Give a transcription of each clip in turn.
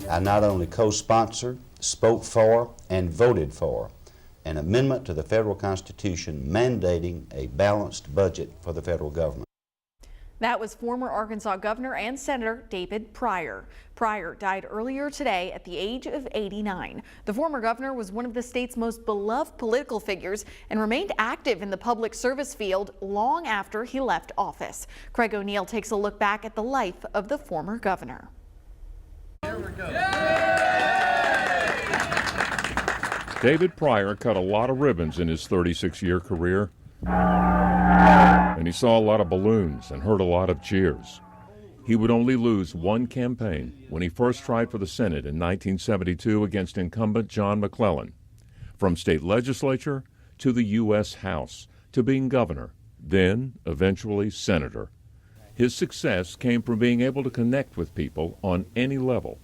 I not only co-sponsored, spoke for, and voted for an amendment to the federal Constitution mandating a balanced budget for the federal government. That was former Arkansas Governor and Senator David Pryor. Pryor died earlier today at the age of 89. The former governor was one of the state's most beloved political figures and remained active in the public service field long after he left office. Craig O'Neill takes a look back at the life of the former governor. Here we go. David Pryor cut a lot of ribbons in his 36-year career, and he saw a lot of balloons and heard a lot of cheers. He would only lose one campaign when he first tried for the Senate in 1972 against incumbent John McClellan. From state legislature to the U.S. House to being governor, then eventually senator. His success came from being able to connect with people on any level.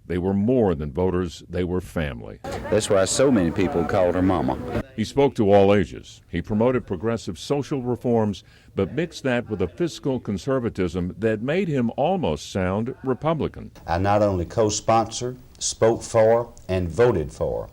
They were more than voters, they were family. That's why so many people called her Mama. He spoke to all ages. He promoted progressive social reforms, but mixed that with a fiscal conservatism that made him almost sound Republican. I not only co-sponsored, spoke for, and voted for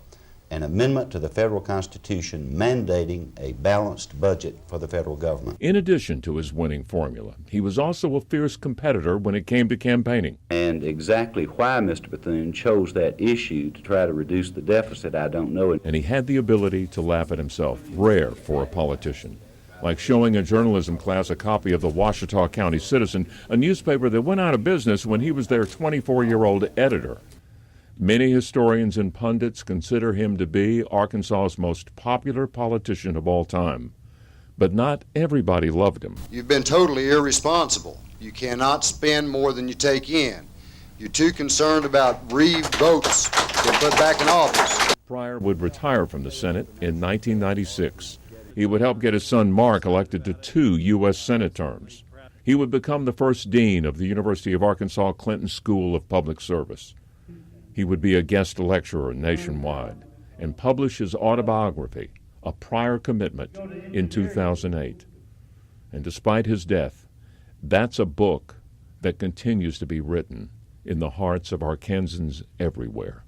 an amendment to the federal Constitution mandating a balanced budget for the federal government. In addition to his winning formula, he was also a fierce competitor when it came to campaigning. And exactly why Mr. Bethune chose that issue to try to reduce the deficit, I don't know. And he had the ability to laugh at himself, rare for a politician. Like showing a journalism class a copy of the Ouachita County Citizen, a newspaper that went out of business when he was their 24-year-old editor. Many historians and pundits consider him to be Arkansas's most popular politician of all time. But not everybody loved him. You've been totally irresponsible. You cannot spend more than you take in. You're too concerned about votes to put back in office. Pryor would retire from the Senate in 1996. He would help get his son Mark elected to 2 U.S. Senate terms. He would become the first dean of the University of Arkansas Clinton School of Public Service. He would be a guest lecturer nationwide and publish his autobiography, A Pryor Commitment, in 2008. And despite his death, that's a book that continues to be written in the hearts of Arkansans everywhere.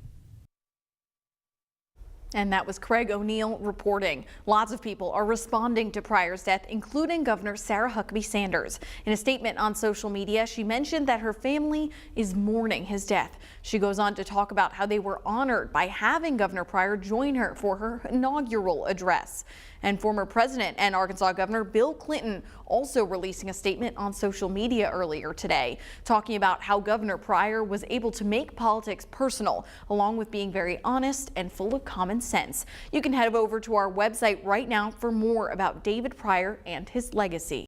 And that was Craig O'Neill reporting. Lots of people are responding to Pryor's death, including Governor Sarah Huckabee Sanders. In a statement on social media, she mentioned that her family is mourning his death. She goes on to talk about how they were honored by having Governor Pryor join her for her inaugural address. And former President and Arkansas Governor Bill Clinton also releasing a statement on social media earlier today, talking about how Governor Pryor was able to make politics personal, along with being very honest and full of common sense. You can head over to our website right now for more about David Pryor and his legacy.